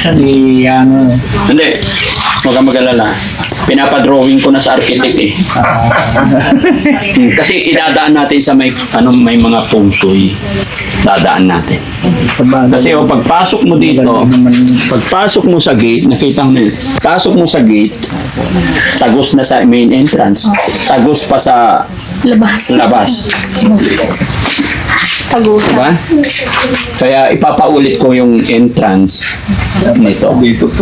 Hindi, ano, Hindi. Huwag kang mag-alala. Pinapadrawing ko na sa architect eh. Kasi idadaan natin sa may mga feng shui. Dadaan natin. sa bagay. Kasi pagpasok mo dito, pagpasok mo sa gate, nakita mo yun, pasok mo sa gate, tagos na sa main entrance, tagos pa sa labas. Tagusan. Diba? Kaya ipapaulit ko yung entrance nito.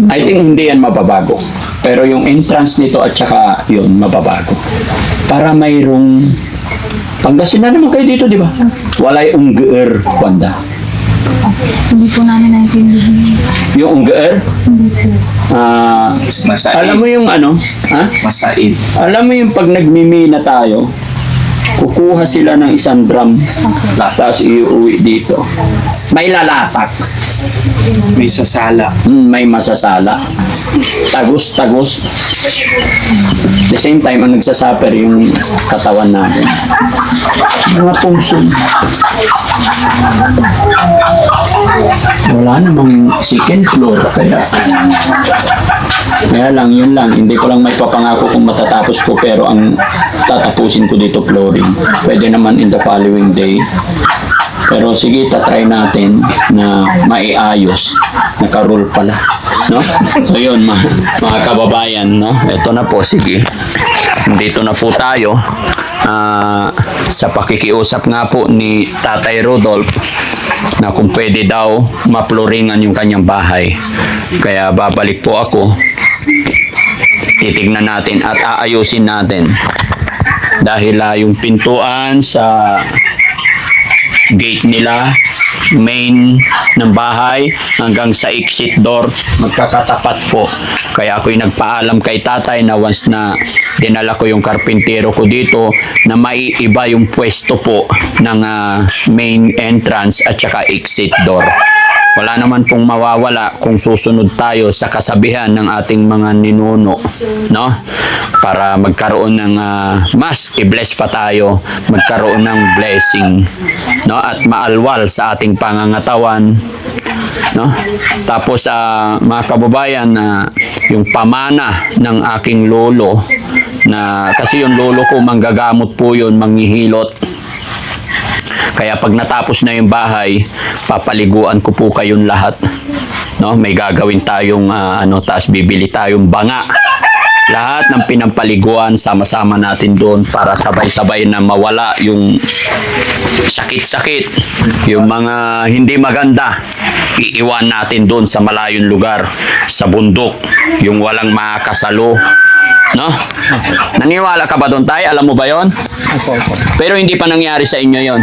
I think hindi yan mababago. Pero yung entrance nito at saka yun, mababago. Para mayroong Pangasinan naman kayo dito, di ba? Walay unggeer, Wanda. Hindi po namin naintindihan. Yung unggeer? Masaid. Alam mo yung ano? Ha? Masaid. Alam mo yung pag nagmimina tayo, kukuha sila ng isang drum, tapos iuwi dito. May lalatak. May sasala. May masasala. Tagos. The same time, ang nagsasuffer yung katawan natin. Mga pungsun. Wala namang second floor. Kaya lang, yun lang. Hindi ko lang may papangako kung matatapos ko, pero ang tatapusin ko dito flooring. Pwede naman in the following day. Pero sige, tatry natin na maiayos. Naka-roll pala. No? So yun, mga kababayan, no? Ito na po, sige. Dito na po tayo. Sa pakikiusap nga po ni Tatay Rudolph na kung pwede daw maploringan yung kanyang bahay. Kaya babalik po ako. Titignan natin at aayusin natin. Dahil yung pintuan sa gate nila, main ng bahay hanggang sa exit door magkakatapat po. Kaya ako'y nagpaalam kay tatay na once na dinala ko yung karpintero ko dito na maiiba yung pwesto po ng main entrance at saka exit door. Wala naman pong mawawala kung susunod tayo sa kasabihan ng ating mga ninuno, no? Para magkaroon ng mas i-bless pa tayo, magkaroon ng blessing, no? At maalwal sa ating pangangatawan, no? Tapos mga kababayan, yung pamana ng aking lolo, na kasi yung lolo ko manggagamot po yun, manghihilot. Kaya pag natapos na yung bahay, papaliguan ko po kayong lahat. No? May gagawin tayong taas bibili tayong banga. Lahat ng pinampaliguan, sama-sama natin doon para sabay-sabay na mawala yung sakit-sakit, yung mga hindi maganda. Iiwan natin doon sa malayong lugar, sa bundok, yung walang makasalo. No? Naniwala ka ba doon, tay? Alam mo ba yon? Pero hindi pa nangyari sa inyo yon.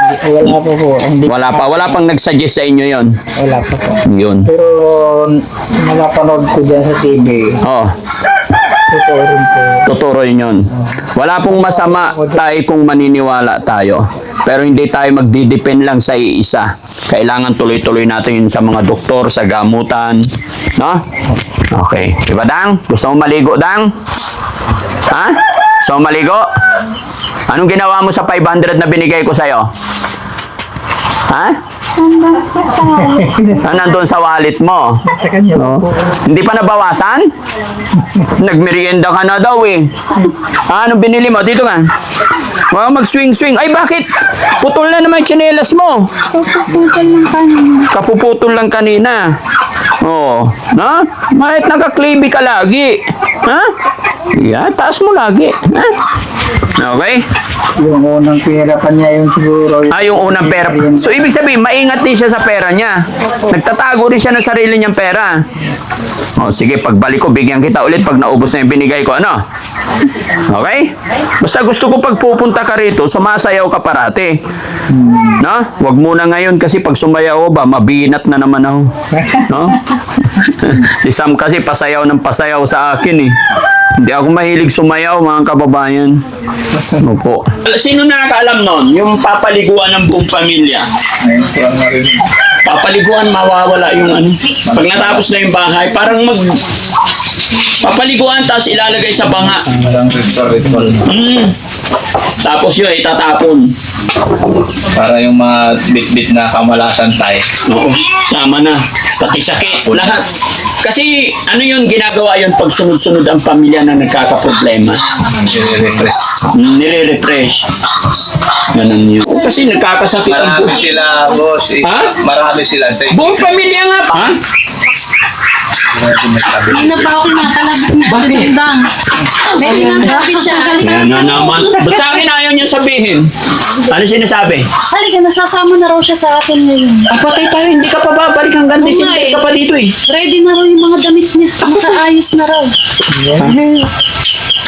Wala po po. Hindi, Wala pang nag-suggest sa inyo yon. wala po po. Yun. Pero napapanood ko dyan sa TV. Oh, Totoo rin po. totoo yun. Wala pong masama tayo kung maniniwala tayo. Pero hindi tayo magdidepend lang sa iisa. Kailangan tuloy-tuloy natin yun sa mga doktor, sa gamutan. No? Okay. Diba, Dang? Gusto mo maligo, Dang? Ha? Gusto mo maligo? Anong ginawa mo sa 500 na binigay ko sa'yo? Ha? Nandun sa wallet mo. Sa kanya po. Hindi pa nabawasan? Nagmerienda ka na daw eh. Anong binili mo? Dito ka. Wow, mag-swing-swing. Ay, bakit? Putol na naman yung tsinelas mo. Kapuputol ng kanina. Kapuputol lang kanina. Oo. Na? Kahit nakaklibi ka lagi. Ha? Yeah, taas mo lagi. Ha? Okay? Yung unang pihirapan niya yung siguro. Yung unang pera. So, ibig sabihin, maingat din siya sa pera niya. Nagtatago rin siya ng sarili niyang pera. O, sige, pagbalik ko, bigyan kita ulit pag naubos na yung binigay ko. Ano? Okay? Basta gusto ko pag pupunta ka rito, sumasayaw ka parati. No? Wag muna ngayon kasi pag sumayaw ba, mabinat na naman ako. No? Si Sam kasi pasayaw ng pasayaw sa akin eh. Hindi ako mahilig sumayaw, mga kababayan. Opo. Sino nakakaalam nun? Yung papaliguan ng buong pamilya. Papaliguan, mawawala yung ano. Pag natapos na yung bahay, parang papaliguan, tapos ilalagay sa banga. Tapos yun, itatapon. Para yung mga bit-bit na kamalasan tayo. Oo, sama na. Pati sakit, lahat. Kasi ano yun, ginagawa yun pag sunod-sunod ang pamilya na nagkakaproblema. Nire-repress. Nire-refresh. Ganun yun. Kasi nagkakasakit ang Marami sila, boss. Ha? Marami sila. Sa buong pamilya nga. Ha? Hindi na pa ako kinakalabot niya. Bakit? Dang. May sinasabi siya. Yan na naman. Ba't sa akin ayaw niya sabihin? Ano sinasabi? Halika, nasasama na raw siya sa atin ngayon. Patay tayo, hindi ka pa babalik hanggang Oo nga December eh. ka pa dito eh. Ready na raw yung mga damit niya. Nakaayos na raw.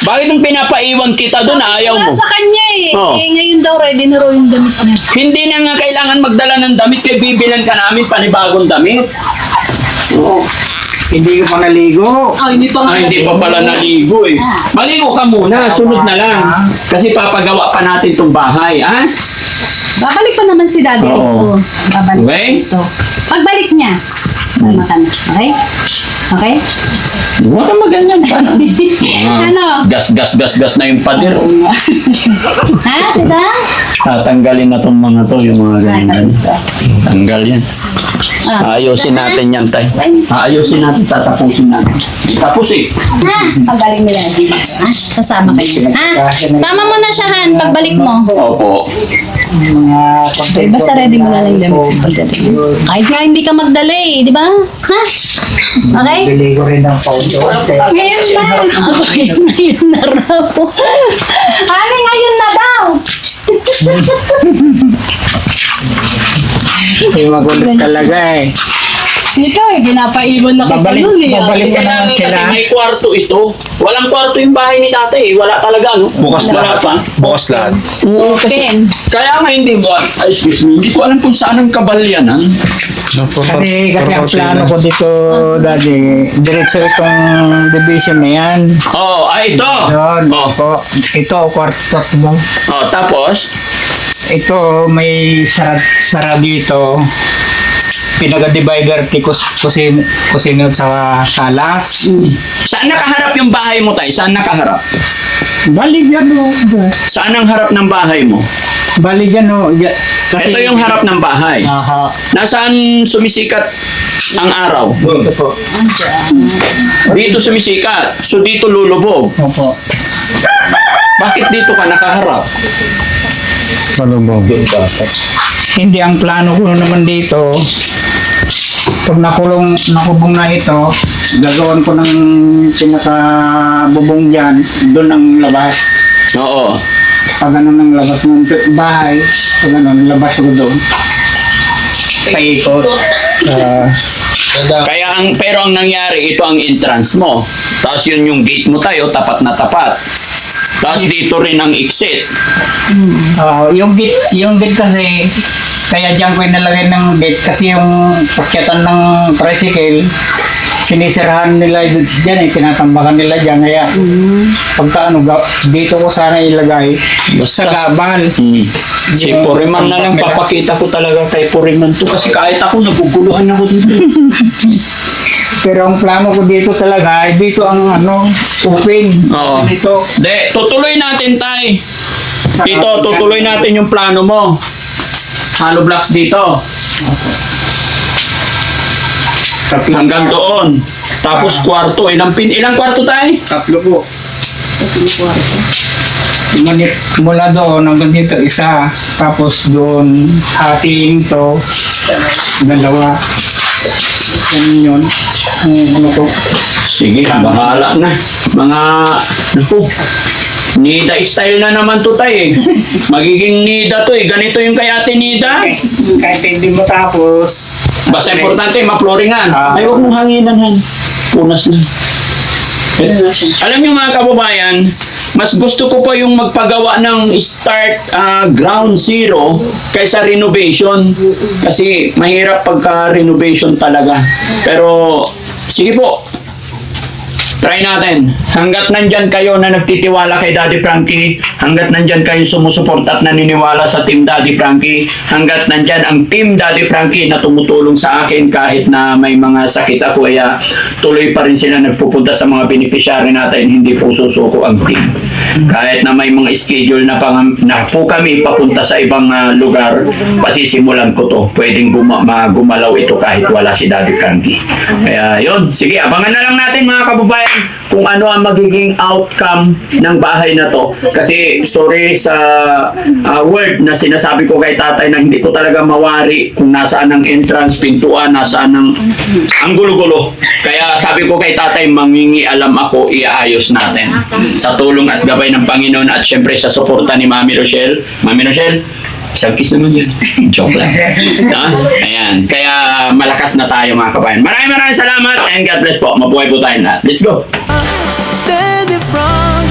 Bakit nung pinapaiwan kita doon, ayaw mo? Wala sa kanya eh. Oo. Eh, ngayon daw ready na raw yung damit niya. Hindi na nga kailangan magdala ng damit, kaya bibilan ka namin panibagong damit. Oo. Hindi ka pa naligo. Oh, hindi pa Ay, hindi pa pala naligo eh. Maligo ka muna, sunod na lang. Kasi papagawa pa natin itong bahay, ha? Babalik pa naman si daddy. Oo. Babalik Okay? ito. Pagbalik niya, sama ka na. Okay? Okay? Huwag kang maganyan pa. Ano? Gas na yung pader. Ha? Tita? Tatanggalin na itong mga to, yung mga ganyan. Tanggal yan. Ayusin natin yan, tay. Ayusin natin, tatapusin natin. Tapos eh. Ha? Pagaling mo yan. Ha? Sasama kayo. Ha? Sama mo na siya, Han, pagbalik mo. Opo. Mga content. Basta ready mo na lang yung damit sa pagdating. Kahit nga hindi ka magdala eh, di ba? Ha? Okay? Bili ko rin ng photo. Ngayon na. Ngayon na raw. Ano, ngayon na daw. Hindi magulit talaga eh. Ikaw eh, pinapaiwan na kita Babalik, nun eh. babalik ka naman Kasi sila. may kwarto ito. Walang kwarto yung bahay ni tatay eh. Wala talaga, no? Bukas Wala lahat. pa. Bukas lahat. Oo, kasi, Open. kaya nga hindi mo, ay, excuse me, hindi ko alam kung saan ang kabalyanan. Kasi ang plano ko dito, daddy, diretso itong division na yan. Oh, ay ito. Doon, Oh. po. Ito, kwarto ba? Oh, tapos, Ito, may sara dito. Pinaka-divider kusino sa salas. saan nakaharap yung bahay mo, tay? Saan nakaharap? Balik yan o. Saan ang harap ng bahay mo? Balik yan o. Ito yung harap ng bahay. Aha. Nasaan sumisikat ang araw? Ito po. Dito sumisikat. So dito lulubog. Opo. Bakit dito ka nakaharap? Hindi, ang plano ko naman dito, pag nakubong na ito, gagawin ko ng pinaka-bubong dyan, doon ang labas. Oo. Pag ano ng labas ng bahay, pag ano, labas ko doon. Paikot. Pero ang nangyari, ito ang entrance mo. Tapos yun yung gate mo tayo, tapat na tapat. Tapos dito rin ang exit. Yung gate kasi, kaya diyan ko inalagay ng gate kasi yung pakyatan ng tricycle, sinisirahan nila dyan eh, tinatambakan nila dyan. Kaya pagka ano, dito ko sana ilagay sa gabal. Si Puriman na lang, papakita ko talaga kay Puriman to kasi kahit ako naguguluhan ako dito. Pero ang plano ko dito talaga, ay dito ang ano, open. Oo. Dito. De, tutuloy natin, tay. Dito, tutuloy natin yung plano mo. Hollow blocks dito. Hanggang doon. Tapos kwarto. Ilang kwarto, tay? 3 po. Mula doon hanggang dito isa, tapos doon hatiin to, 2. Ganun yun. Ano to? Sige, bahala na. Mga, naku, Nida style na naman to, tay eh. Magiging Nida to eh. Ganito yung kay ate Nida. Kahit hindi mo tapos, Basta importante, maploringan. Ay, huwag mong hanginan, han. Punas na. Alam niyo mga kababayan, mas gusto ko pa yung magpagawa ng start ground zero kaysa renovation. Kasi mahirap pagka renovation talaga. Pero, sige po. Try natin. Hanggat nandyan kayo na nagtitiwala kay Daddy Frankie, hanggat nandyan kayo sumusuporta at naniniwala sa Team Daddy Frankie, hanggat nandyan ang Team Daddy Frankie na tumutulong sa akin kahit na may mga sakit ako, kaya tuloy pa rin sila nagpupunta sa mga beneficiary natin, hindi po susuko ang team. Kahit na may mga schedule na po kami papunta sa ibang lugar, pasisimulan ko to. Pwedeng gumalaw ito kahit wala si Daddy Frankie. Kaya yun, sige, abangan na lang natin mga kababayan kung ano ang magiging outcome ng bahay na to. Kasi sorry sa word na sinasabi ko kay tatay na hindi ko talaga mawari kung nasaan ang entrance, pintuan, nasaan ang gulo-gulo. Kaya sabi ko kay tatay, mangingialam ako, iaayos natin. Sa tulong at gabay ng Panginoon at syempre sa suporta ni Mami Rochelle. Mami Rochelle, isang kiss naman yun. Joke lang. Ayan. Kaya malakas na tayo mga kabayan. Maraming salamat and God bless po. Mabuhay po tayong lahat. Let's go! Daddy Frankie.